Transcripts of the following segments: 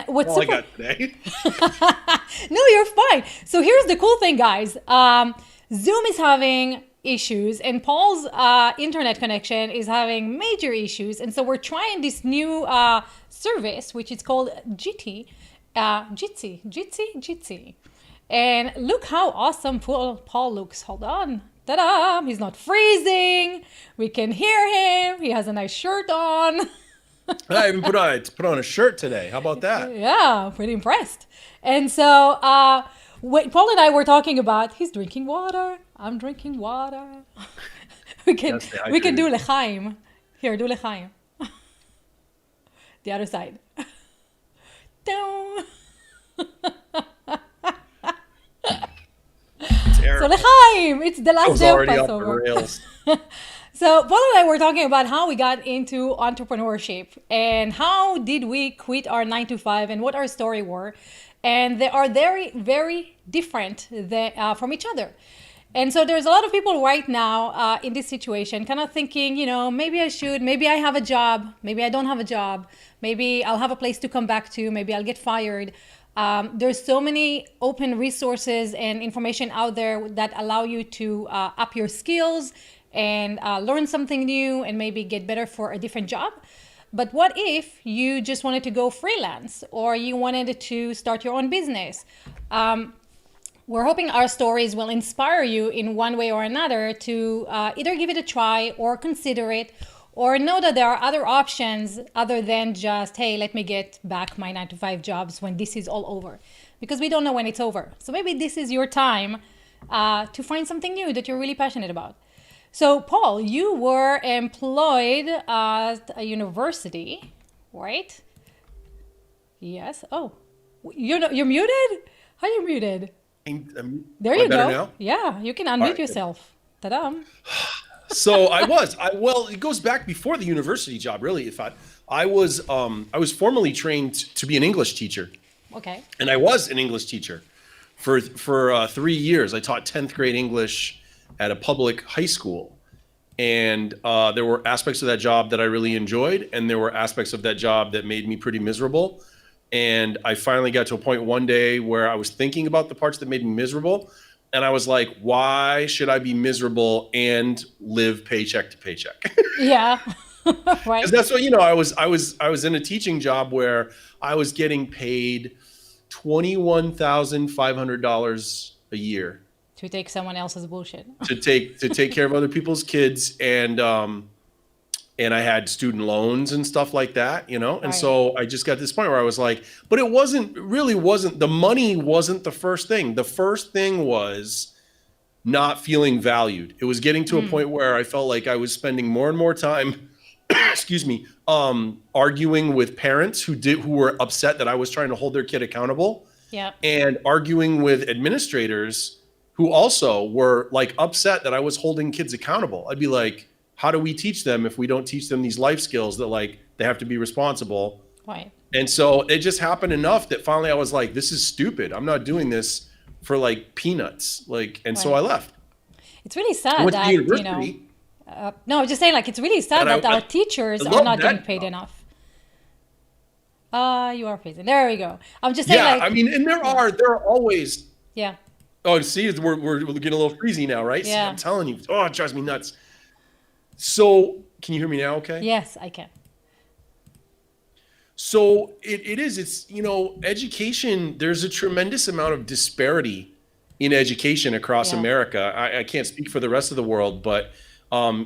What's All I super got today. No, you're fine. So here's the cool thing, guys. Zoom is having issues, and Paul's internet connection is having major issues. And so we're trying this new service, which is called Jitsi. And look how awesome Paul looks. Hold on. Ta-da! He's not freezing. We can hear him. He has a nice shirt on. I even put on a shirt today. How about that? Yeah, pretty impressed. And so, what Paul and I were talking about, he's drinking water. I'm drinking water. we can Gotta stay we can do hydrated. lechaim. Here, do lechaim. The other side. Down. So Terrible. lechaim. It's the I last was day of already off the Passover. rails. So Paul and I were talking about how we got into entrepreneurship and how did we quit our 9 to 5 and what our story were, and they are very very different from each other. And so there's a lot of people right now in this situation, kind of thinking, maybe I should, maybe I have a job, maybe I don't have a job, maybe I'll have a place to come back to, maybe I'll get fired. There's so many open resources and information out there that allow you to up your skills and learn something new and maybe get better for a different job. But what if you just wanted to go freelance or you wanted to start your own business? We're hoping our stories will inspire you in one way or another to either give it a try or consider it, or know that there are other options other than just, hey, let me get back my 9 to 5 jobs when this is all over. Because we don't know when it's over. So maybe this is your time to find something new that you're really passionate about. So, Paul, you were employed at a university, right? Yes. Oh, you're muted? How are you muted? Am There I you better go. now? Yeah, you can All unmute right, good. yourself. Ta-da. So well, it goes back before the university job, really. If I was formally trained to be an English teacher, Okay. and I was an English teacher for 3 years. I taught 10th grade English at a public high school, and there were aspects of that job that I really enjoyed, and there were aspects of that job that made me pretty miserable. And I finally got to a point one day where I was thinking about the parts that made me miserable, and I was like, why should I be miserable and live paycheck to paycheck? Yeah. Because Right. that's what, I was in a teaching job where I was getting paid $21,500 a year To take someone else's bullshit. to take care of other people's kids, and I had student loans and stuff like that, and Right. so I just got to this point where I was like, but it wasn't the money wasn't the first thing. The first thing was not feeling valued. It was getting to a point where I felt like I was spending more and more time excuse me, arguing with parents who were upset that I was trying to hold their kid accountable, Yeah. and arguing with administrators who also were like upset that I was holding kids accountable. I'd be like, how do we teach them if we don't teach them these life skills that like they have to be responsible? Right. And so it just happened enough that finally I was like, this is stupid. I'm not doing this for like peanuts. And so I Right. left. It's really I sad went to that, university, no, I'm just saying, like, it's really sad and that our I teachers are loved not getting that paid job. enough. You are freezing. There we go. I'm just saying, Yeah, I like, mean, and yeah, there are always. yeah, Oh, see, we're getting a little freezy now, right? See, I'm yeah. telling you. Oh, it drives me nuts. So, can you hear me now? Okay. Yes, I can. So it's education. There's a tremendous amount of disparity in education across Yeah. America. I can't speak for the rest of the world, but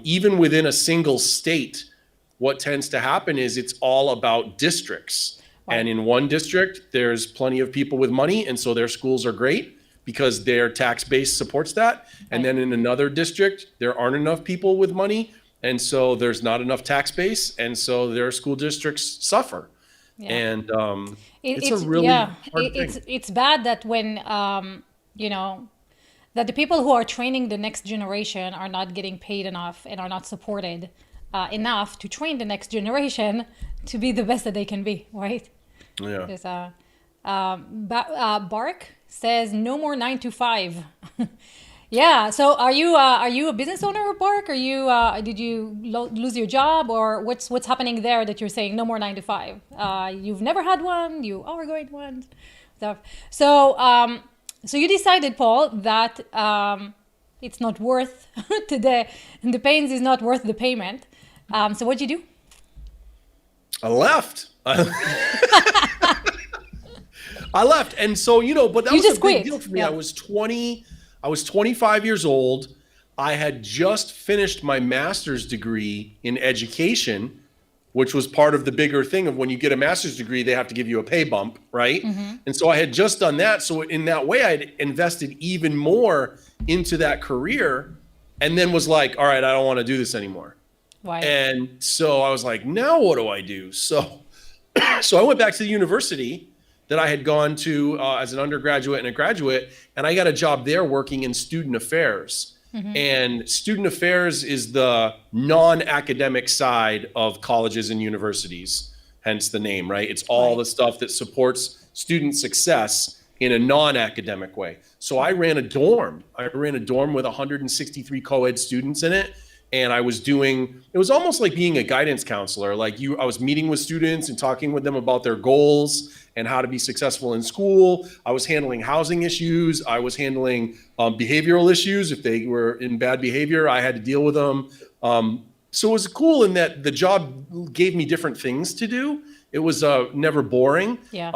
even within a single state, what tends to happen is it's all about districts. And Right. in one district, there's plenty of people with money, and so their schools are great because their tax base supports that. And Right. then in another district, there aren't enough people with money, and so there's not enough tax base, and so their school districts suffer. Yeah. And it's a It's really yeah. hard thing. It's bad that when you know that the people who are training the next generation are not getting paid enough and are not supported enough to train the next generation to be the best that they can be, right? Yeah. There's Bark says no more 9 to 5. Yeah. So are you a business owner of Bark? Are you did you lose your job, or what's happening there that you're saying no more 9 to 5? You've never had one. You are going one. Stuff. So you decided, Paul, that it's not worth the pains is not worth the payment. So what'd you do? I left. I left. And so, but that You was a just big quit. deal for me. Yeah. I was 25 years old. I had just finished my master's degree in education, which was part of the bigger thing of when you get a master's degree, they have to give you a pay bump, right? And so I had just done that. So in that way, I'd invested even more into that career and then was like, all right, I don't want to do this anymore. Why? And so I was like, now what do I do? So I went back to the university that I had gone to as an undergraduate and a graduate, and I got a job there working in student affairs. And student affairs is the non-academic side of colleges and universities, hence the name, right? It's all the stuff that supports student success in a non-academic way. So I ran a dorm. I ran a dorm with 163 co-ed students in it. And it was almost like being a guidance counselor. I was meeting with students and talking with them about their goals and how to be successful in school. I was handling housing issues. I was handling behavioral issues. If they were in bad behavior, I had to deal with them. So it was cool in that the job gave me different things to do. It was never boring. Yeah.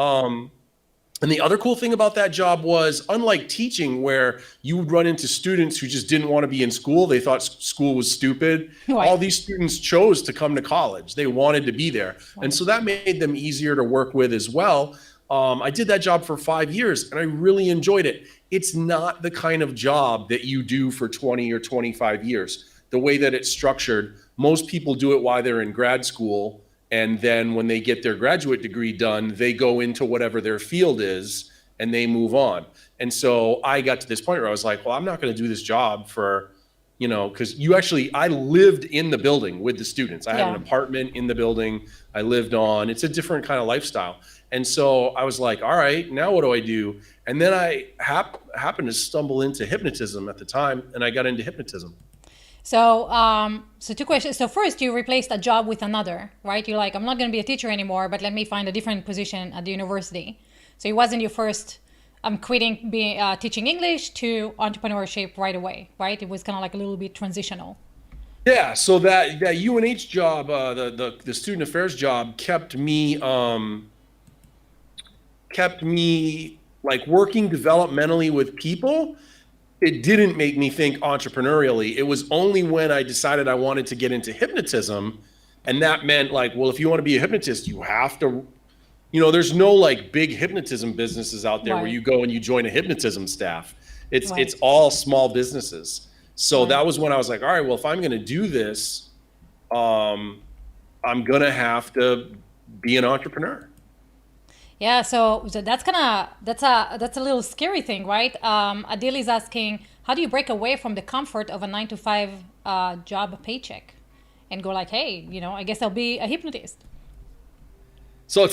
And the other cool thing about that job was, unlike teaching, where you would run into students who just didn't want to be in school, they thought school was stupid. Right. All these students chose to come to college. They wanted to be there. And so that made them easier to work with as well. I did that job for 5 years and I really enjoyed it. It's not the kind of job that you do for 20 or 25 years. The way that it's structured, most people do it while they're in grad school. And then when they get their graduate degree done, they go into whatever their field is and they move on. And so I got to this point where I was like, well, I'm not going to do this job for, because I lived in the building with the students. I had an apartment in the building I lived on. It's a different kind of lifestyle. And so I was like, all right, now what do I do? And then I happened to stumble into hypnotism at the time, and I got into hypnotism. So 2 questions. So first, you replaced a job with another, right? You're like, I'm not going to be a teacher anymore, but let me find a different position at the university. So it wasn't your first, I'm quitting being teaching English to entrepreneurship right away, right? It was kind of like a little bit transitional. Yeah, so that UNH job, the student affairs job, kept me like working developmentally with people. It didn't make me think entrepreneurially. It was only when I decided I wanted to get into hypnotism, and that meant like, well, if you want to be a hypnotist, you have to, there's no like big hypnotism businesses out there where you go and you join a hypnotism staff. It's all small businesses. So that was when I was like, all right, well, if I'm going to do this, I'm going to have to be an entrepreneur. Yeah, so that's a little scary thing, right? Adil is asking, how do you break away from the comfort of a 9 to 5 job paycheck, and go like, hey, I guess I'll be a hypnotist. So,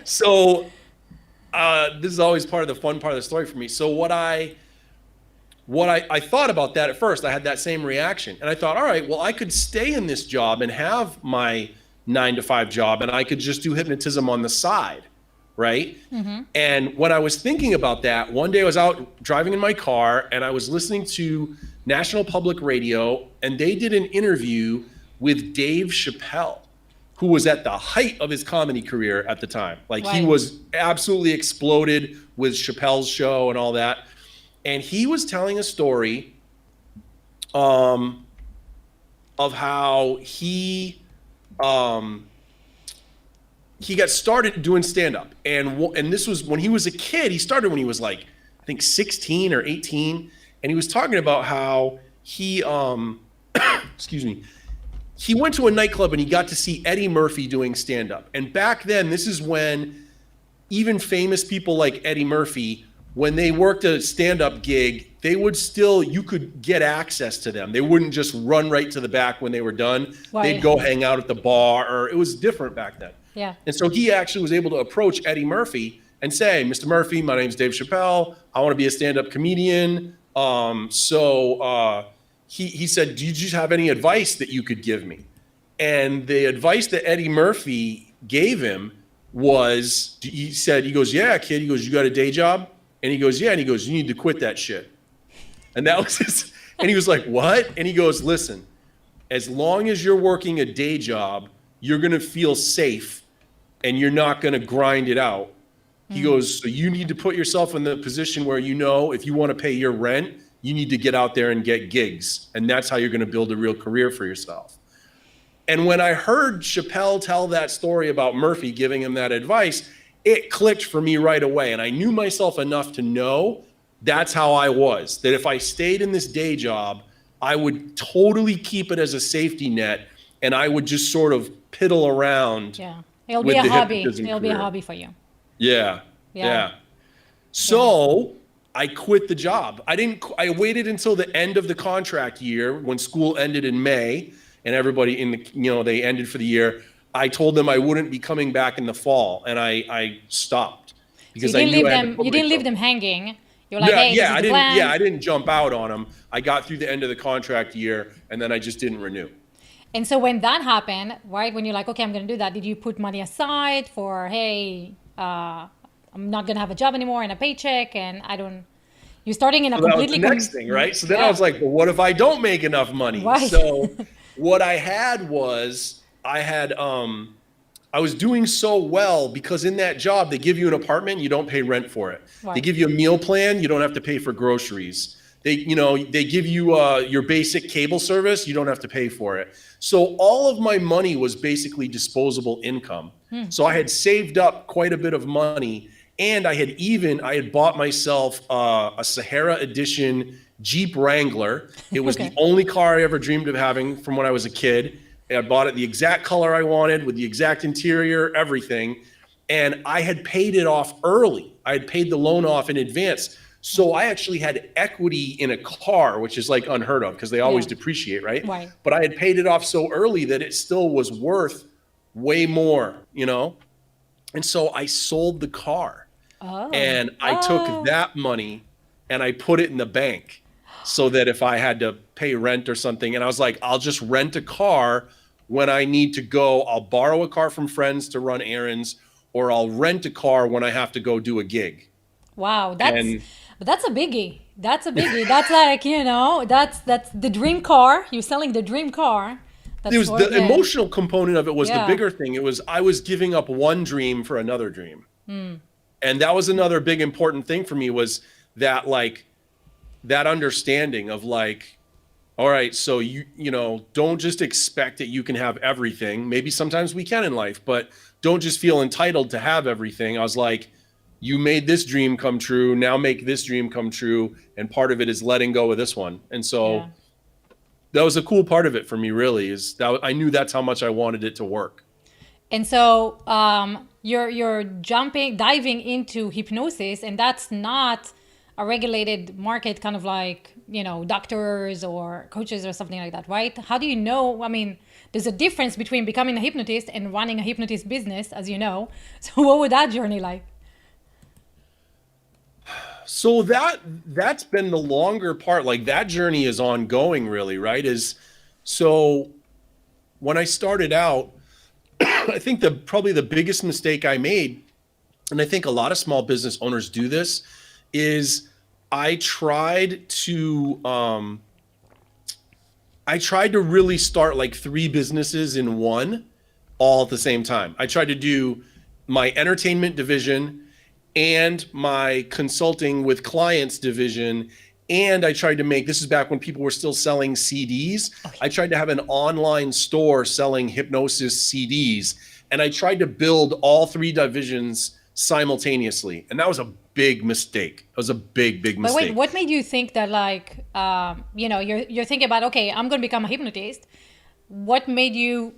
so this is always part of the fun part of the story for me. So what I thought about that at first, I had that same reaction, and I thought, all right, well, I could stay in this job and have my 9 to 5 job, and I could just do hypnotism on the side. Right. And when I was thinking about that, one day I was out driving in my car and I was listening to National Public Radio, and they did an interview with Dave Chappelle, who was at the height of his comedy career at the time. Like he was absolutely exploded with Chappelle's show and all that. And he was telling a story of how he got started doing stand-up, and this was when he was a kid. He started when he was like, I think 16 or 18, and he was talking about how he excuse me, he went to a nightclub and he got to see Eddie Murphy doing stand-up. And back then, this is when even famous people like Eddie Murphy, when they worked a stand-up gig, they would still, you could get access to them. They wouldn't just run right to the back when they were done. They'd go hang out at the bar, or it was different back then. Yeah. And so he actually was able to approach Eddie Murphy and say, Mr. Murphy, my name's Dave Chappelle. I want to be a stand-up comedian. He said, "Do you just have any advice that you could give me?" And the advice that Eddie Murphy gave him was, he goes, "Yeah, kid." He goes, "You got a day job?" And he goes, "Yeah." And he goes, "You need to quit that shit." And that was his, and he was like, "What?" And he goes, "Listen, as long as you're working a day job, you're going to feel safe and you're not going to grind it out." He goes, "So you need to put yourself in the position where, if you want to pay your rent, you need to get out there and get gigs. And that's how you're going to build a real career for yourself." And when I heard Chappelle tell that story about Murphy giving him that advice, it clicked for me right away. And I knew myself enough to know that's how I was, that if I stayed in this day job, I would totally keep it as a safety net, and I would just sort of piddle around. Yeah. It'll be with a the hobby. hypnotism It'll be a career. hobby for you. Yeah. Yeah. Yeah. So I quit the job. I waited until the end of the contract year when school ended in May and everybody they ended for the year. I told them I wouldn't be coming back in the fall, and I stopped So because I knew I had to put you didn't leave myself. them hanging. You're like, Yeah, hey, this is the plan. I didn't jump out on them. I got through the end of the contract year, and then I just didn't renew. And so when that happened, right, when you're like, okay, I'm going to do that, did you put money aside for, hey, I'm not going to have a job anymore and a paycheck, and you're starting in a So that was completely the next thing, right? So then I was like, well, what if I don't make enough money? Right. So what I had was I was doing so well because in that job, they give you an apartment, you don't pay rent for it. Right. They give you a meal plan, you don't have to pay for groceries. They give you your basic cable service, you don't have to pay for it. So all of my money was basically disposable income. So I had saved up quite a bit of money, and I had bought myself a Sahara edition Jeep Wrangler. It was Okay. the only car I ever dreamed of having from when I was a kid. I bought it the exact color I wanted with the exact interior, everything. And I had paid it off early. I had paid the loan off in advance. So I actually had equity in a car, which is like unheard of because they always Yeah. depreciate, right? Right. But I had paid it off so early that it still was worth way more, And so I sold the car. Oh. And I Oh. took that money and I put it in the bank so that if I had to pay rent or something, and I was like, I'll just rent a car when I need to go. I'll borrow a car from friends to run errands, or I'll rent a car when I have to go do a gig. Wow, And but that's a biggie. That's a biggie. That's like, that's the dream car. You're selling the dream car. That's it was worth the it. emotional component of it was the Yeah. bigger thing. It was I was giving up one dream for another dream. And that was another big important thing for me was that that understanding of all right, so don't just expect that you can have everything. Maybe sometimes we can in life, but don't just feel entitled to have everything. I was like, you made this dream come true. Now make this dream come true. And part of it is letting go of this one. And so Yeah. that was a cool part of it for me, really, is that I knew that's how much I wanted it to work. And so you're diving into hypnosis, and that's not a regulated market, kind of like, doctors or coaches or something like that, right? How do you know? I mean, there's a difference between becoming a hypnotist and running a hypnotist business, as you know. So what was that journey like? So that's been the longer part. Like that journey is ongoing, really, right? So when I started out, I think probably the biggest mistake I made, and I think a lot of small business owners do this, is I tried to really start like 3 businesses in one all at the same time. I tried to do my entertainment division and my consulting with clients division. And I tried to this is back when people were still selling CDs. Okay. I tried to have an online store selling hypnosis CDs. And I tried to build all 3 divisions simultaneously. And that was a big mistake. It was a big, big But mistake. wait, what made you think that you're thinking about, okay, I'm going to become a hypnotist. What made you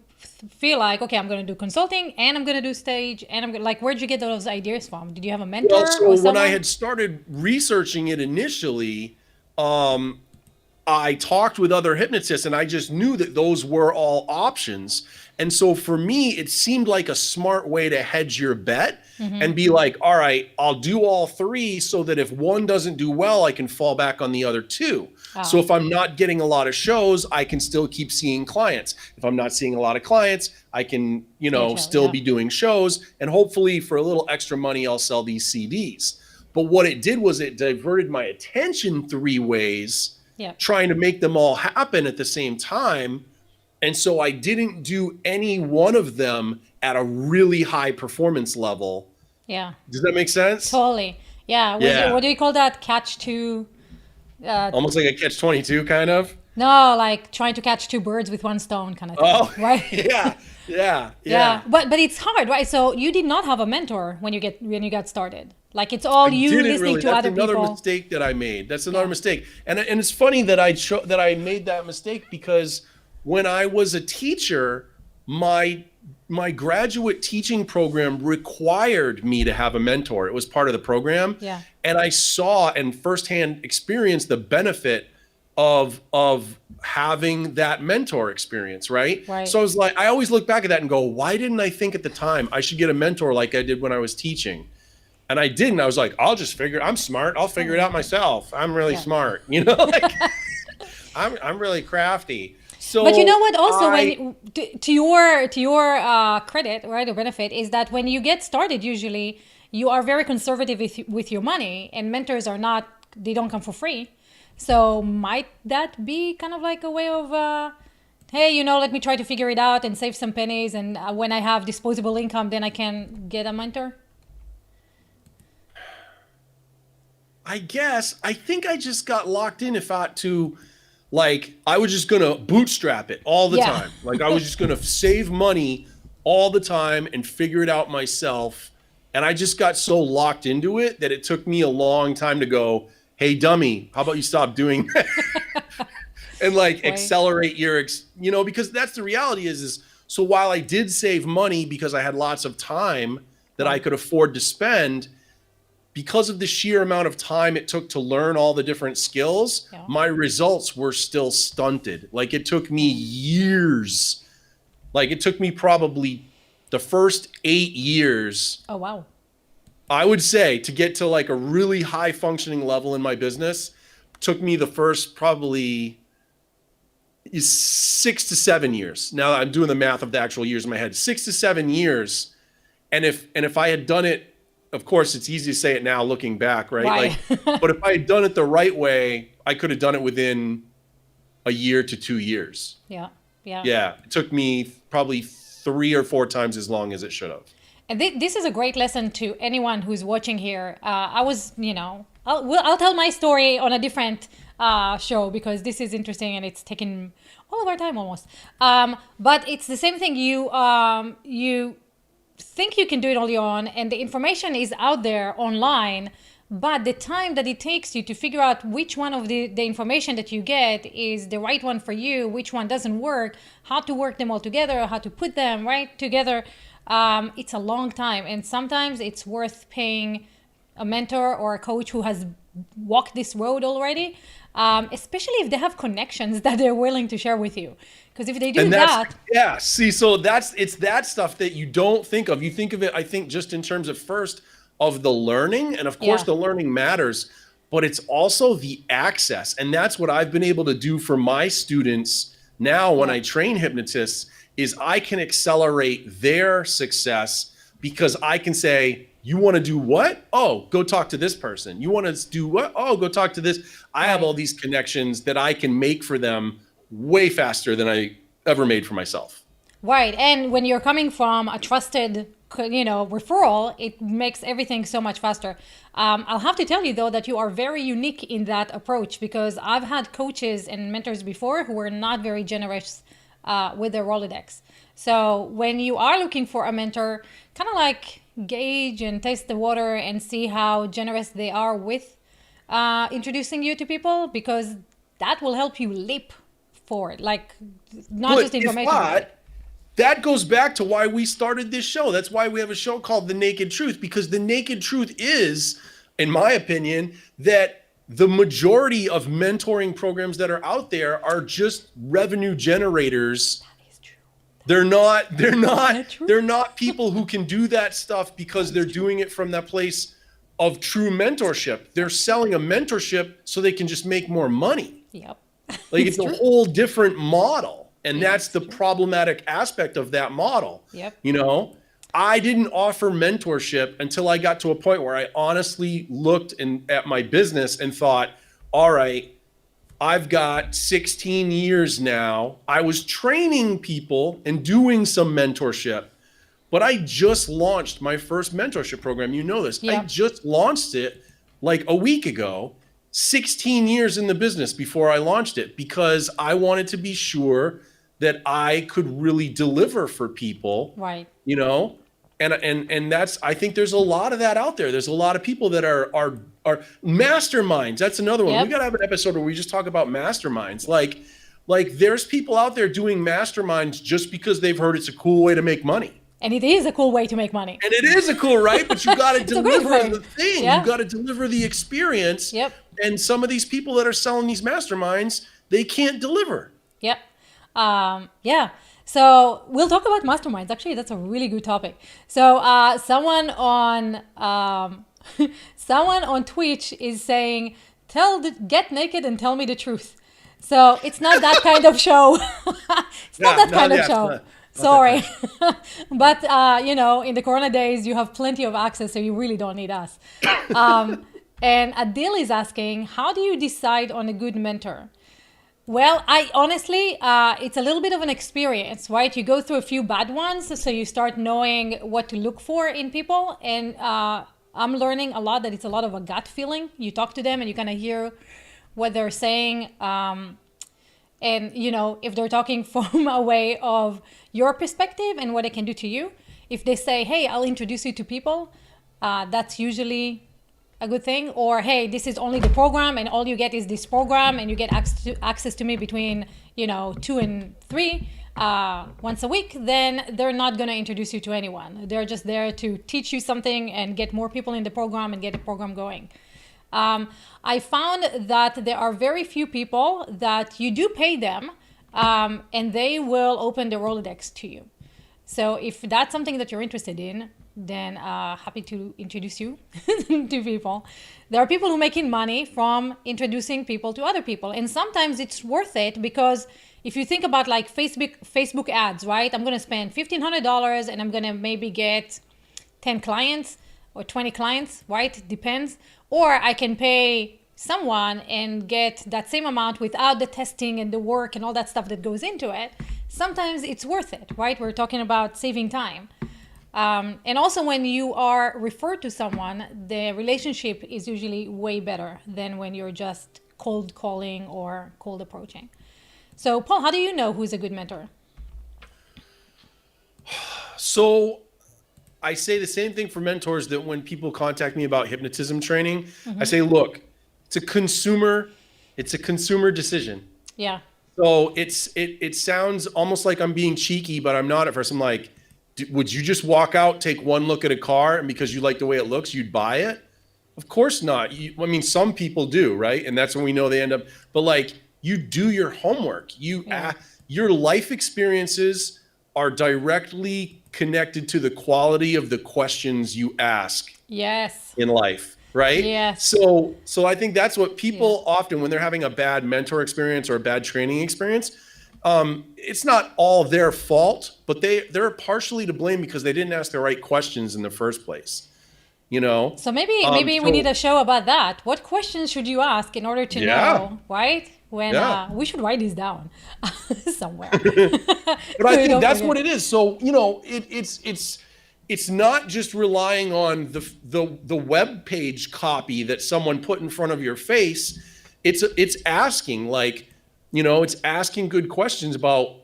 feel like, okay, I'm going to do consulting and I'm going to do stage and where'd you get those ideas from? Did you have a mentor Well, so or when someone? I had started researching it initially, I talked with other hypnotists and I just knew that those were all options. And so for me, it seemed like a smart way to hedge your bet and be like, all right, I'll do all three so that if one doesn't do well, I can fall back on the other two. So Oh, if I'm not getting a lot of shows, I can still keep seeing clients. If I'm not seeing a lot of clients, I can, get you. still Yeah. be doing shows. And hopefully for a little extra money, I'll sell these CDs. But what it did was it diverted my attention three ways, Yeah. trying to make them all happen at the same time. And so I didn't do any one of them at a really high performance level. Yeah. Does that make sense? Totally. Yeah. Yeah. What do you call that? Catch two. Uh, Almost like a catch 22 kind of. no, like trying to catch two birds with one stone kind of thing, Oh, right? yeah. Yeah. Yeah, Yeah. but it's hard, right? So you did not have a mentor when you got started. Like it's all I you didn't listening really. to That's other another people. mistake that I made. That's Yeah. another mistake. And it's funny that I made that mistake because when I was a teacher, my graduate teaching program required me to have a mentor. It was part of the program. Yeah. And I saw and firsthand experienced the benefit of having that mentor experience, right? Right. So I was like, I always look back at that and go, why didn't I think at the time I should get a mentor like I did when I was teaching? And I didn't. I was like, I'm smart. I'll figure it out myself. I'm really Yeah. smart. Like I'm really crafty. So But you know what? Also, I, when to your credit, right, or benefit is that when you get started, usually you are very conservative with your money, and mentors are not. They don't come for free. So might that be kind of like a way of, hey, let me try to figure it out and save some pennies, and when I have disposable income, then I can get a mentor. I think I just got locked in if I to like I was just gonna bootstrap it all the Yeah. time. Like I was just gonna save money all the time and figure it out myself. And I just got so locked into it that it took me a long time to go, hey dummy, how about you stop doing that? And like Right. accelerate your because that's the reality is so while I did save money because I had lots of time that I could afford to spend, because of the sheer amount of time it took to learn all the different skills, Yeah. my results were still stunted. Like it took me years. Like it took me probably the first 8 years, Oh wow. I would say, to get to like a really high functioning level in my business, took me the first probably 6 to 7 years. Now I'm doing the math of the actual years in my head. 6 to 7 years. And if I had done it, of course, it's easy to say it now looking back, right? Right. Like, but if I had done it the right way, I could have done it within a year to 2 years. Yeah. Yeah. Yeah, it took me probably 3 or 4 times as long as it should have. And this is a great lesson to anyone who's watching here. I was, I'll tell my story on a different show because this is interesting and it's taken all of our time almost. But it's the same thing. You think you can do it on your own, and the information is out there online. But the time that it takes you to figure out which one of the information that you get is the right one for you, which one doesn't work, how to work them all together, how to put them right together, it's a long time. And sometimes it's worth paying a mentor or a coach who has walked this road already, especially if they have connections that they're willing to share with you. Because if they do And that, see, so it's that stuff that you don't think of. You think of it, I think, just in terms of first of the learning, and of course Yeah. the learning matters, but it's also the access. And that's what I've been able to do for my students now when Yeah. I train hypnotists is I can accelerate their success because I can say, you want to do what? Oh, go talk to this person. You want to do what? Oh, go talk to this. I have Right. all these connections that I can make for them way faster than I ever made for myself. right. And when you're coming from a trusted, referral, it makes everything so much faster. I'll have to tell you though that you are very unique in that approach because I've had coaches and mentors before who were not very generous with their Rolodex. So when you are looking for a mentor, kind of like gauge and taste the water and see how generous they are with introducing you to people because that will help you leap forward. Like not But just if information. not, that goes back to why we started this show. That's why we have a show called The Naked Truth, because the naked truth is, in my opinion, that the majority of mentoring programs that are out there are just revenue generators. That is true. True? They're not people who can do that stuff because they're doing it from that place of true mentorship. They're selling a mentorship so they can just make more money. Yep. Like it's a true. whole different model. And Yeah, that's the problematic aspect of that model. Yep. You know, I didn't offer mentorship until I got to a point where I honestly looked at my business and thought, all right, I've got 16 years now. I was training people and doing some mentorship, but I just launched my first mentorship program. You know this. Yeah. I just launched it like a week ago, 16 years in the business before I launched it, because I wanted to be sure that I could really deliver for people. Right. You know, and that's, I think there's a lot of that out there. There's a lot of people that are masterminds. That's another one. Yep. We got to have an episode where we just talk about masterminds. Like there's people out there doing masterminds just because they've heard it's a cool way to make money. And it is a cool way to make money. And it is a cool, right? But you got to It's a great deliver way. the thing. Yeah. You got to deliver the experience. Yep. And some of these people that are selling these masterminds, they can't deliver. Yep. Yeah. So we'll talk about masterminds. Actually, that's a really good topic. So someone on someone on Twitch is saying, "Get naked and tell me the truth." So it's not that kind of show. It's not that kind of show. Sorry. But you know, in the Corona days, you have plenty of access, so you really don't need us. And Adil is asking, how do you decide on a good mentor? Well, I honestly, it's a little bit of an experience, right? You go through a few bad ones, so you start knowing what to look for in people. And I'm learning a lot that it's a lot of a gut feeling. You talk to them and you kind of hear what they're saying. And, you know, if they're talking from a way of your perspective and what it can do to you. If they say, hey, I'll introduce you to people, that's usually a good thing. Or, hey, this is only the program and all you get is this program and you get access to me between, you know, 2 and 3 once a week, then they're not going to introduce you to anyone. They're just there to teach you something and get more people in the program and get the program going. I found that there are very few people that you do pay them and they will open the Rolodex to you. So if that's something that you're interested in, then happy to introduce you to people. There are people who are making money from introducing people to other people. And sometimes it's worth it because if you think about like Facebook ads, right? I'm going to spend $1,500 and I'm going to maybe get 10 clients or 20 clients, right? Depends. Or I can pay someone and get that same amount without the testing and the work and all that stuff that goes into it. Sometimes it's worth it, right? We're talking about saving time. And also when you are referred to someone, the relationship is usually way better than when you're just cold calling or cold approaching. So Paul, how do you know who's a good mentor? So I say the same thing for mentors that when people contact me about hypnotism training, I say, look, it's a consumer decision. Yeah. So it sounds almost like I'm being cheeky, but I'm not at first. I'm like, would you just walk out, take one look at a car, and because you like the way it looks, you'd buy it? Of course not. I mean, some people do, right? And that's when we know they end up. But like, you do your homework. Your life experiences are directly connected to the quality of the questions you ask. Yes. In life, right? Yes. So I think that's what people often, when they're having a bad mentor experience or a bad training experience, it's not all their fault, but they're partially to blame because they didn't ask the right questions in the first place. You know? So maybe we need a show about that. What questions should you ask in order to know, right? When we should write this down somewhere. But I think that's what it is. So, you know, it's not just relying on the web page copy that someone put in front of your face. It's asking, like, you know, it's asking good questions about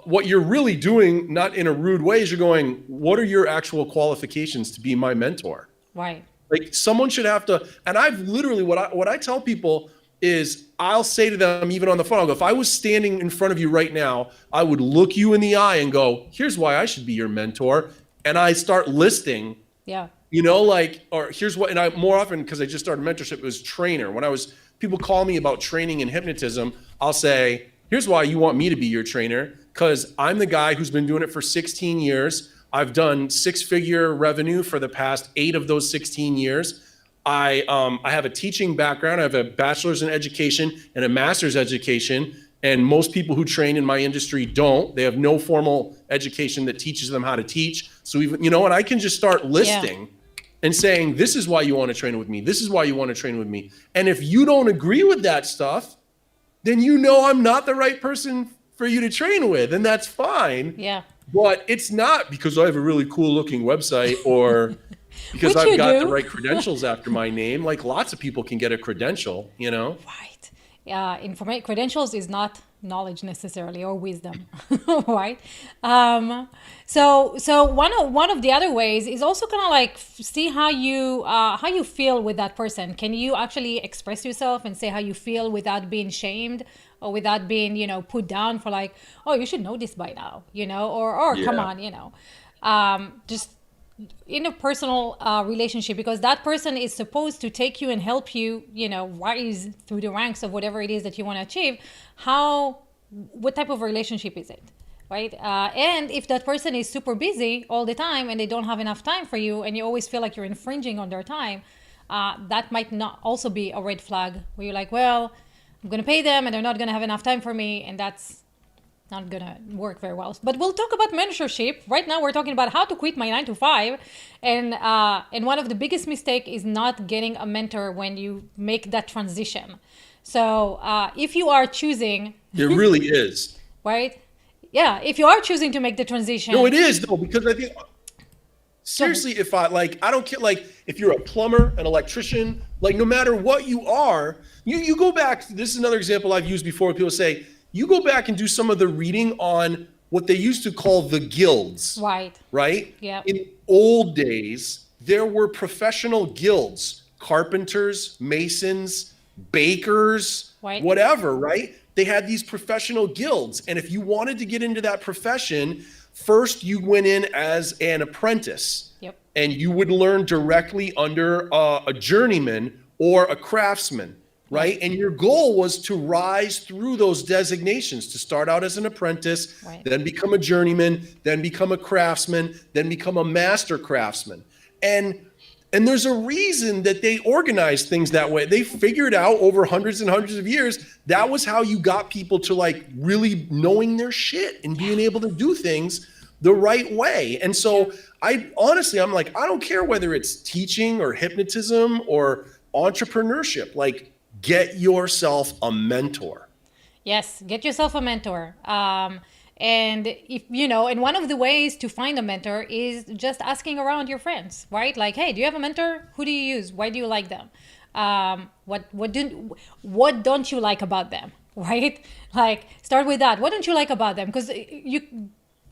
what you're really doing, not in a rude way, is you're going, what are your actual qualifications to be my mentor? Right. Like someone should have to, and I've literally, what I tell people is I'll say to them, even on the phone, I'll go, if I was standing in front of you right now, I would look you in the eye and go, here's why I should be your mentor. And I start listing, like, or here's what, and I more often, because I just started mentorship, it was trainer. When I was, people call me about training and hypnotism, I'll say, here's why you want me to be your trainer, because I'm the guy who's been doing it for 16 years. I've done 6-figure revenue for the past 8 of those 16 years. I have a teaching background. I have a bachelor's in education and a master's education. And most people who train in my industry don't. They have no formal education that teaches them how to teach. So even, and I can just start listing and saying, this is why you want to train with me. This is why you want to train with me. And if you don't agree with that stuff, then I'm not the right person for you to train with, and that's fine. Yeah. But it's not because I have a really cool looking website or because Which I've you got the do. right credentials after my name. Like lots of people can get a credential, Right. Credentials is not knowledge necessarily or wisdom, right? So one of the other ways is also kind of like see how you feel with that person. Can you actually express yourself and say how you feel without being shamed or without being put down for like, oh, you should know this by now, or come Yeah. on, just in a personal relationship, because that person is supposed to take you and help you rise through the ranks of whatever it is that you want to achieve. What type of relationship is it, right? And if that person is super busy all the time and they don't have enough time for you and you always feel like you're infringing on their time, that might not also be a red flag where you're like, well, I'm going to pay them and they're not going to have enough time for me, and that's not gonna work very well. But we'll talk about mentorship. Right now we're talking about how to quit my 9 to 5, and one of the biggest mistake is not getting a mentor when you make that transition. So if you are choosing, It really is. right, yeah, if you are choosing to make the transition, No, it is though, because I think seriously, if I don't care, like if you're a plumber, an electrician, like no matter what you are, you go back. This is another example I've used before. People say you go back and do some of the reading on what they used to call the guilds, right, right? yeah, In old days, there were professional guilds, carpenters, masons, bakers, right, whatever, right? They had these professional guilds. And if you wanted to get into that profession, first you went in as an apprentice yep, and you would learn directly under a journeyman or a craftsman, right? And your goal was to rise through those designations, to start out as an apprentice, right, then become a journeyman, then become a craftsman, then become a master craftsman. And there's a reason that they organized things that way. They figured out over hundreds and hundreds of years, that was how you got people to like really knowing their shit and being able to do things the right way. And so I'm like, I don't care whether it's teaching or hypnotism or entrepreneurship, like get yourself a mentor. yes, get yourself a mentor. And and one of the ways to find a mentor is just asking around your friends, right? Like, hey, do you have a mentor? Who do you use? Why do you like them? What don't you like about them, right? Like, start with that. What don't you like about them? Because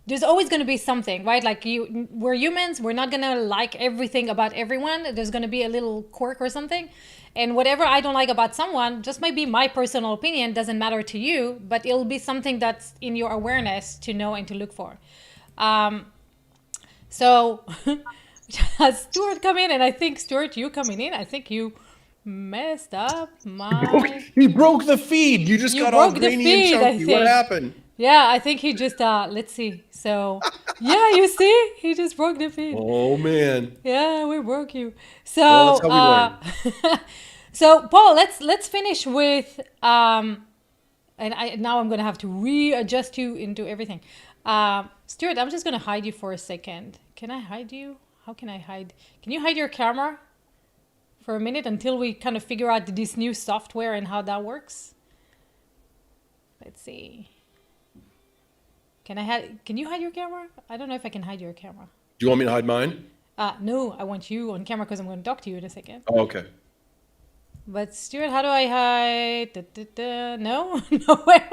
there's always going to be something, right? Like we're humans. We're not going to like everything about everyone. There's going to be a little quirk or something. And whatever I don't like about someone just might be my personal opinion, doesn't matter to you, but it'll be something that's in your awareness to know and to look for. So has Stuart come in? And I think, Stuart, you coming in, I think you messed up my... He broke the feed. You just You got all broke the grainy and feed, I chunky. What think. happened? Yeah, I think he just, let's see. So, yeah, you see? He just broke the feed. Oh man. Yeah, we broke you. Well, So, that's how we learn. so Paul, let's finish with and now I'm gonna have to readjust you into everything. Stuart, I'm just gonna hide you for a second. Can I hide you? How can I hide? Can you hide your camera for a minute until we kind of figure out this new software and how that works? Let's see. Can you hide your camera? I don't know if I can hide your camera. Do you want me to hide mine? No, I want you on camera because I'm going to talk to you in a second. Oh, okay. But Stuart, how do I hide? No, no way.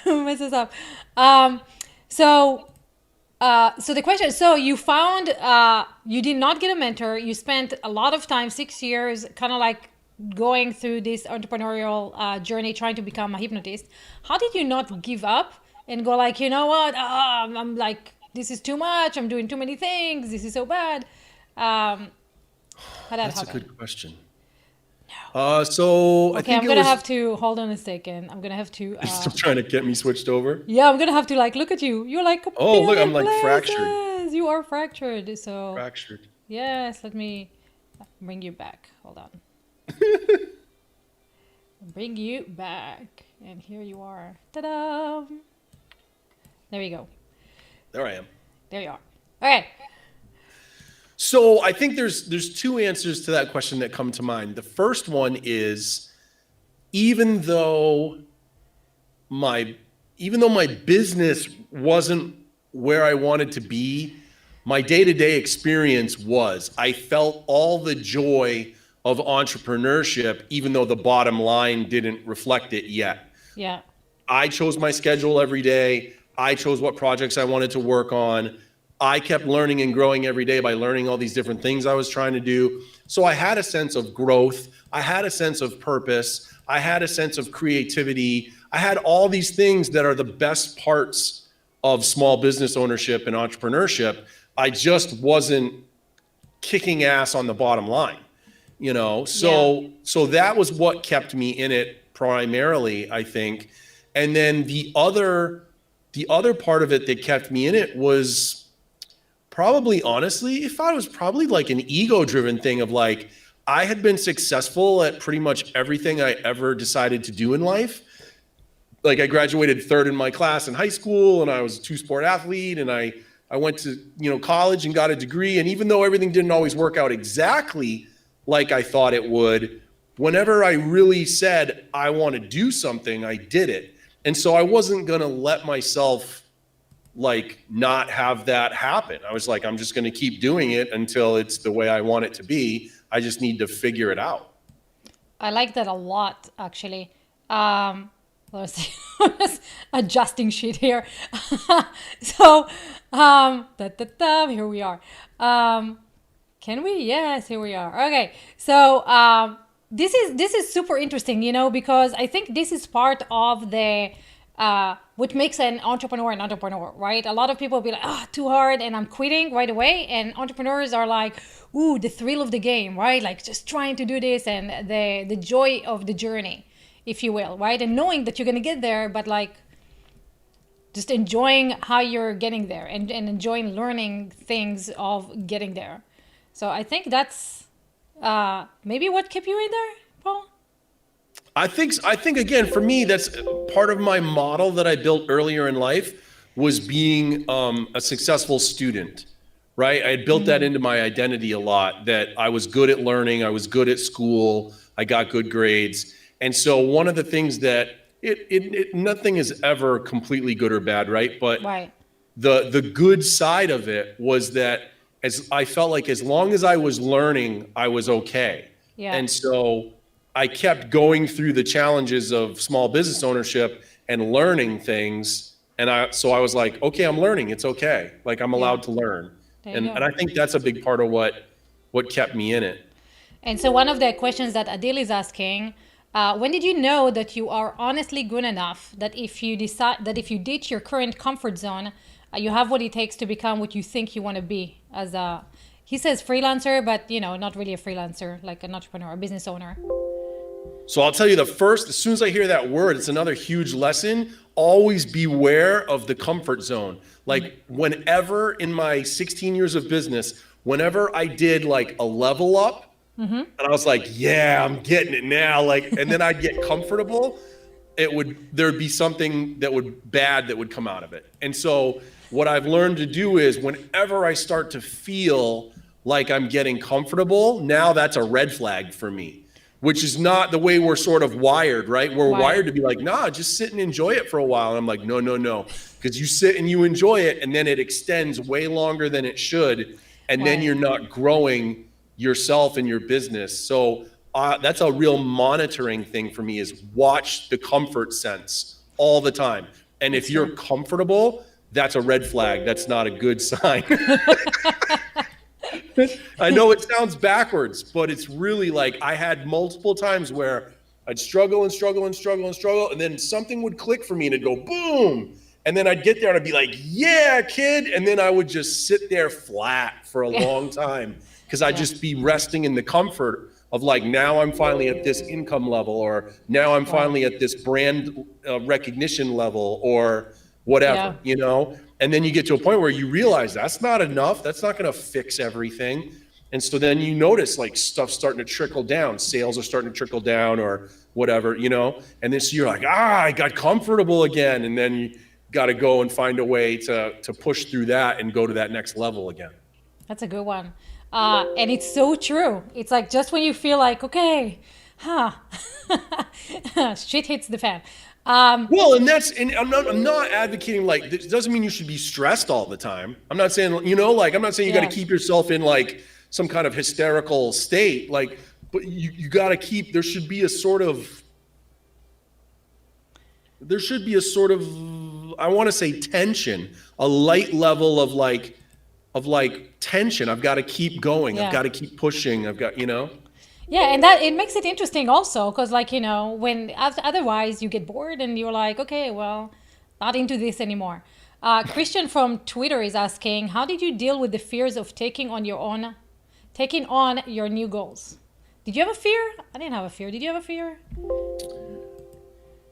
Messes up. So the question. So you found you did not get a mentor. You spent a lot of time, 6 years, kind of like going through this entrepreneurial journey, trying to become a hypnotist. How did you not give up and go like, you know what? I'm like, this is too much. I'm doing too many things. This is so bad. Um, how that That's a happened? good question. So I Okay, think I'm it gonna was have to hold on a second. I'm gonna have to. he's still trying to get me switched over. Yeah, I'm gonna have to like look at you. You're like a Oh, look, I'm billion like fractured. places. You are fractured. So Fractured. yes, let me bring you back. Hold on. Bring you back, and here you are. Ta-da! There you go. There I am. There you are. Okay. So I think there's two answers to that question that come to mind. The first one is even though my business wasn't where I wanted to be, my day-to-day experience was. I felt all the joy of entrepreneurship, even though the bottom line didn't reflect it yet. Yeah. I chose my schedule every day. I chose what projects I wanted to work on. I kept learning and growing every day by learning all these different things I was trying to do. So I had a sense of growth. I had a sense of purpose. I had a sense of creativity. I had all these things that are the best parts of small business ownership and entrepreneurship. I just wasn't kicking ass on the bottom line, you know? Yeah. So that was what kept me in it primarily, I think. And then the other part of it that kept me in it was probably, honestly, if I was probably like an ego-driven thing of like, I had been successful at pretty much everything I ever decided to do in life. Like I graduated third in my class in high school, and I was a two-sport athlete, and I went to college and got a degree. And even though everything didn't always work out exactly like I thought it would, whenever I really said I want to do something, I did it. And so I wasn't gonna let myself like not have that happen. I was like, I'm just gonna keep doing it until it's the way I want it to be. I just need to figure it out. I like that a lot, actually. Let's see. Adjusting shit here. So, here we are. Can we? Yes, here we are. Okay. So, this is super interesting, because I think this is part of the what makes an entrepreneur, right? A lot of people be like, too hard, and I'm quitting right away. And entrepreneurs are like, ooh, the thrill of the game, right? Like just trying to do this and the joy of the journey, if you will, right? And knowing that you're gonna get there, but like just enjoying how you're getting there and enjoying learning things of getting there. So I think that's maybe what kept you in there, Paul. I think again for me that's part of my model that I built earlier in life was being a successful student, right? I had built that into my identity a lot, that I was good at learning, I was good at school, I got good grades. And so one of the things that nothing is ever completely good or bad, right? But Right. the good side of it was that as I felt like as long as I was learning, I was okay. Yeah. And so I kept going through the challenges of small business ownership and learning things. And so I was like, okay, I'm learning. It's okay. Like I'm Yeah. allowed to learn. There you And go. I think that's a big part of what kept me in it. And so one of the questions that Adil is asking, when did you know that you are honestly good enough that if you ditch your current comfort zone, you have what it takes to become what you think you want to be as a, he says freelancer, but not really a freelancer, like an entrepreneur, a business owner. So I'll tell you as soon as I hear that word, it's another huge lesson. Always beware of the comfort zone. Like whenever in my 16 years of business, whenever I did like a level up, and I was like, yeah, I'm getting it now. Like, and then I'd get comfortable, there'd be something that would come out of it. And so what I've learned to do is whenever I start to feel like I'm getting comfortable, now that's a red flag for me, which is not the way we're sort of wired, right? We're Right. wired to be like, nah, just sit and enjoy it for a while. And I'm like, no, no, no. Because you sit and you enjoy it, and then it extends way longer than it should. And then Right. you're not growing yourself and your business. So that's a real monitoring thing for me, is watch the comfort sense all the time. And if you're comfortable, that's a red flag. That's not a good sign. I know it sounds backwards, but it's really like I had multiple times where I'd struggle and struggle and struggle and struggle, and then something would click for me and it'd go boom. And then I'd get there and I'd be like, yeah, kid. And then I would just sit there flat for a Yeah. long time because I'd Yeah. just be resting in the comfort of like, now I'm finally at this income level, or now I'm Wow. finally at this brand recognition level, or Yeah. whatever, you know? And then you get to a point where you realize that's not enough. That's not going to fix everything. And so then you notice like stuff starting to trickle down, sales are starting to trickle down or whatever, you know? And then so you're like, I got comfortable again. And then you got to go and find a way to push through that and go to that next level again. That's a good one. And it's so true. It's like just when you feel like, okay, huh, shit hits the fan. Well, and I'm not advocating like this doesn't mean you should be stressed all the time. I'm not saying, you know, like I'm not saying you got Yeah. to keep yourself in like some kind of hysterical state, like, but you got to keep, there should be a sort of, I want to say tension, a light level of like tension. I've got to keep going. I've Yeah. got to keep pushing. I've got, you know. Yeah, and that it makes it interesting also because, like, when otherwise you get bored and you're like, okay, well, not into this anymore. Christian from Twitter is asking, how did you deal with the fears of taking on your new goals? Did you have a fear? I didn't have a fear. Did you have a fear?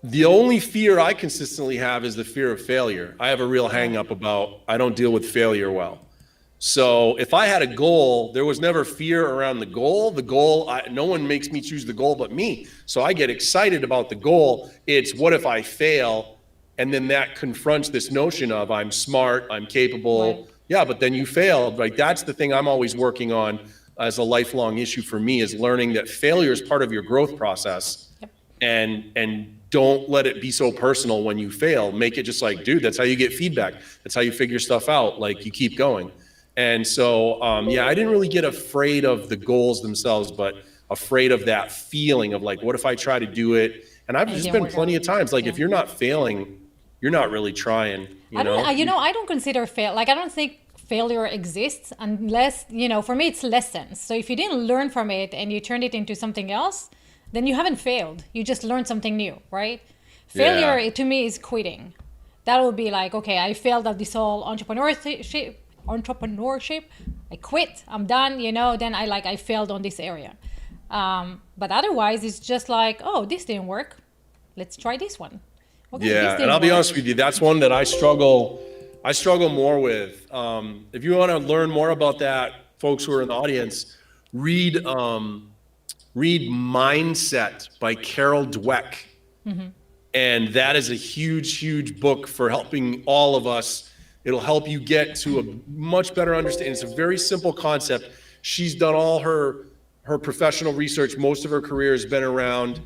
The only fear I consistently have is the fear of failure. I have a real hang up about, I don't deal with failure well. So if I had a goal, there was never fear around the goal. No one makes me choose the goal but me. So I get excited about the goal. It's what if I fail? And then that confronts this notion of I'm smart, I'm capable. Right. Yeah, but then you failed. Like that's the thing I'm always working on as a lifelong issue for me, is learning that failure is part of your growth process. Yep. And don't let it be so personal when you fail. Make it just like, dude, that's how you get feedback. That's how you figure stuff out. Like you keep going. And so, yeah, I didn't really get afraid of the goals themselves, but afraid of that feeling of like, what if I try to do it? And I've And it just didn't been work plenty out. of times, like Yeah. if you're not failing, you're not really trying, you know? I don't consider I don't think failure exists unless, for me, it's lessons. So if you didn't learn from it and you turned it into something else, then you haven't failed. You just learned something new, right? Failure, Yeah. to me, is quitting. That would be like, okay, I failed at this whole entrepreneurship. I quit. I'm done. Then I failed on this area. But otherwise, it's just like, oh, this didn't work. Let's try this one. Okay, this Yeah, didn't and I'll be work. honest with you, that's one that I struggle more with. If you want to learn more about that, folks who are in the audience, read Mindset by Carol Dweck. And that is a huge, huge book for helping all of us. It'll help you get to a much better understanding. It's a very simple concept. She's done all her professional research. Most of her career has been around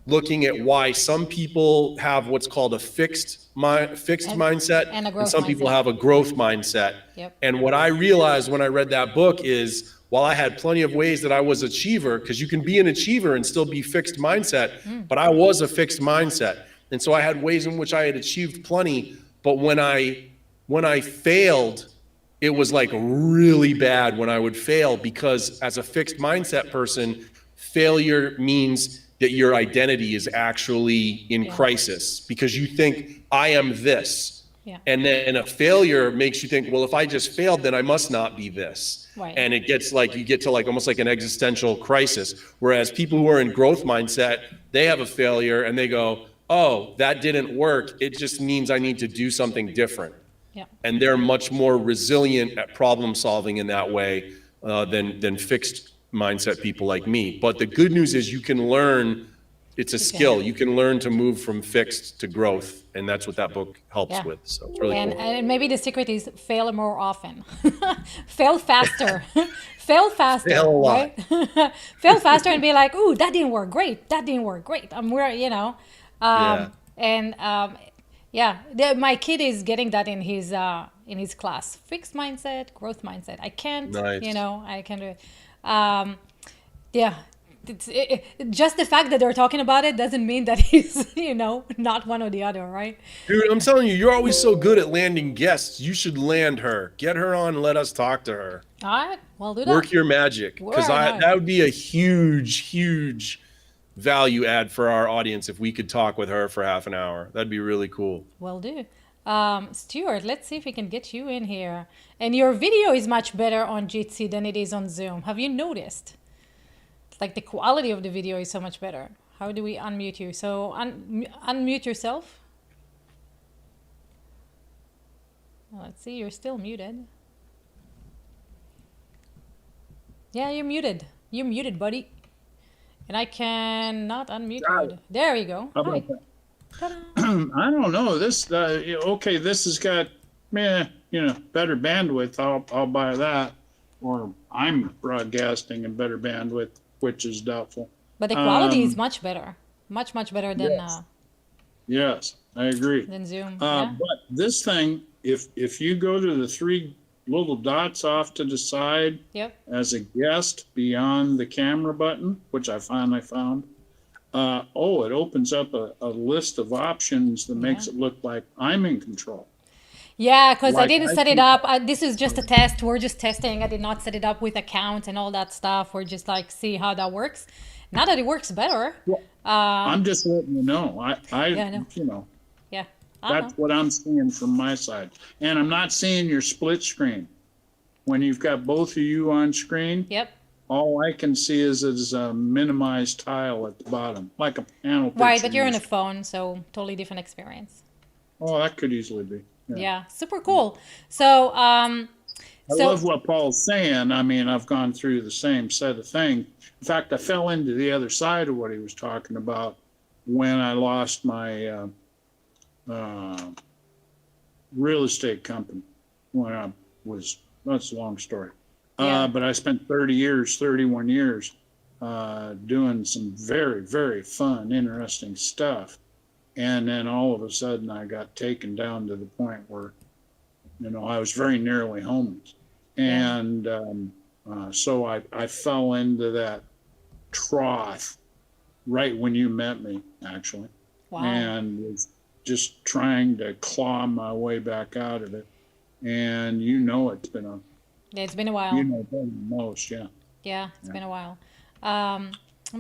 looking at why some people have what's called a fixed mindset, and a and growth some people mindset. have a growth mindset. Yep. And what I realized when I read that book is, while I had plenty of ways that I was an achiever, because you can be an achiever and still be fixed mindset, but I was a fixed mindset. And so I had ways in which I had achieved plenty, but when I failed, it was like really bad when I would fail, because as a fixed mindset person, failure means that your identity is actually in crisis because you think I am this. Yeah. And then a failure makes you think, well, if I just failed, then I must not be this. Right. And it gets like, you get to like almost like an existential crisis. Whereas people who are in growth mindset, they have a failure and they go, oh, that didn't work. It just means I need to do something different. Yeah. And they're much more resilient at problem solving in that way than fixed mindset people like me. But the good news is you can learn, it's a skill. You can learn to move from fixed to growth. And that's what that book helps Yeah. with. So it's really cool. And maybe the secret is fail more often, fail faster, fail faster, Fail a lot. right? Fail faster and be like, ooh, that didn't work. Great. That didn't work. Great. Yeah. And my kid is getting that in his class. Fixed mindset, growth mindset. I can't, Nice. I can do it. Yeah. Just the fact that they're talking about it doesn't mean that he's, not one or the other, right? Dude, I'm telling you, you're always so good at landing guests. You should land her. Get her on and let us talk to her. All right. Well, do that. Work your magic. Because Word. that would be a huge, huge value add for our audience if we could talk with her for half an hour. That'd be really cool. Will do. Stuart, let's see if we can get you in here. And your video is much better on Jitsi than it is on Zoom. Have you noticed? Like the quality of the video is so much better. How do we unmute you? So unmute yourself. Let's see, you're still muted. Yeah, you're muted. You're muted, buddy. And I cannot unmute you. There we go. How Hi. about that? Ta-da. I don't know. This okay. This has got better bandwidth. I'll buy that. Or I'm broadcasting in better bandwidth, which is doubtful. But the quality is much better. Much, much better than Yes. Yes, I agree. Zoom. Yeah. But this thing, if you go to the three little dots off to the side Yep. as a guest beyond the camera button, which I finally found, it opens up a list of options that makes it look like I'm in control. Yeah, because I Like didn't I set it can- up. This is just a test. We're just testing. I did not set it up with accounts and all that stuff. We're just like see how that works. Now that it works better. Well, I'm just letting you know. Yeah, I know. Yeah. I don't That's know. what I'm seeing from my side. And I'm not seeing your split screen. When you've got both of you on screen, Yep. all I can see is a minimized tile at the bottom, like a panel picture. Right, but you're on a phone, so totally different experience. Oh, that could easily be. Yeah, super cool. So, I love what Paul's saying. I mean, I've gone through the same set of things. In fact, I fell into the other side of what he was talking about when I lost my real estate company when I was, that's a long story. Yeah. But I spent 31 years doing some very, very fun, interesting stuff. And then all of a sudden I got taken down to the point where, I was very nearly homeless. And so I fell into that trough right when you met me, actually. wow. And was just trying to claw my way back out of it. And it's been Yeah, it's been a while. better than most, yeah. Yeah, it's been a while. I'm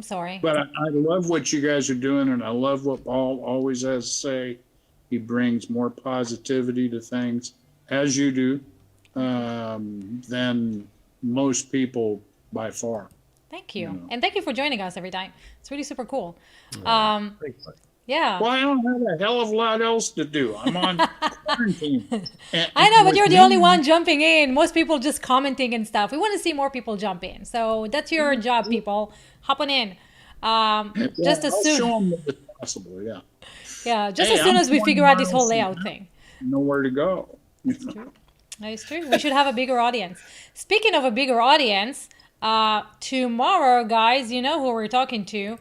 sorry. But I love what you guys are doing, and I love what Paul always has to say. He brings more positivity to things, as you do, than most people by far. Thank you. know. And thank you for joining us every time. It's really super cool. Thanks. Yeah. Well, I don't have a hell of a lot else to do. I'm on quarantine. I know, but you're the only me- one jumping in. Most people just commenting and stuff. We want to see more people jump in. So that's your job, people. Hop on in. Just as I'll soon, show them that it's possible, yeah. yeah, just Hey, as soon I'm as we 20 figure out this whole miles from layout now. thing. Nowhere to go. That is true. We should have a bigger audience. Speaking of a bigger audience, tomorrow, guys, you know who we're talking to?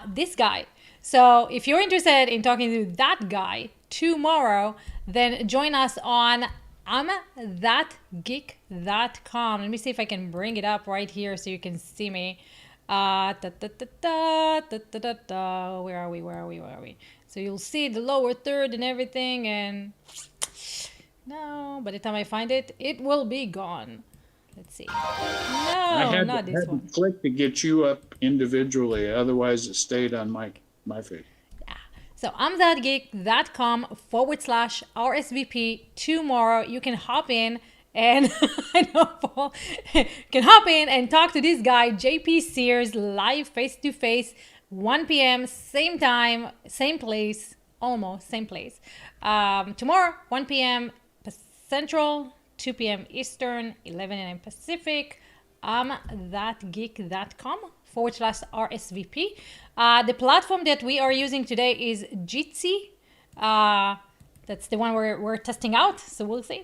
This guy. So if you're interested in talking to that guy tomorrow, then join us on thatgeek.com. Let me see if I can bring it up right here so you can see me. Where are we? So you'll see the lower third and everything, and no, by the time I find it, it will be gone. Let's see. I No, had not to, this had one. to click to get you up individually, otherwise it stayed on my feed. So I'm thatgeek.com/RSVP tomorrow. You can hop in and I know Paul can hop in and talk to this guy, JP Sears, live face to face, 1 p.m. same time, same place, almost same place. Tomorrow, 1 p.m. Central, 2 p.m. Eastern, 11 a.m. Pacific. thatgeek.com/RSVP. The platform that we are using today is Jitsi. That's the one we're testing out, so we'll see.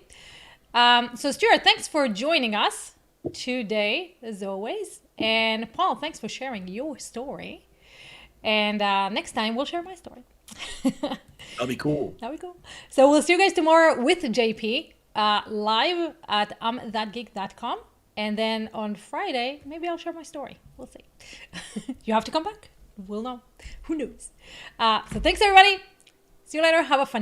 So Stuart, thanks for joining us today, as always. And Paul, thanks for sharing your story. And next time, we'll share my story. That'll be cool. There we go. So we'll see you guys tomorrow with JP live at thatgeek.com. And then on Friday, maybe I'll share my story. We'll see. You have to come back. We'll know. Who knows? So thanks, everybody. See you later. Have a fun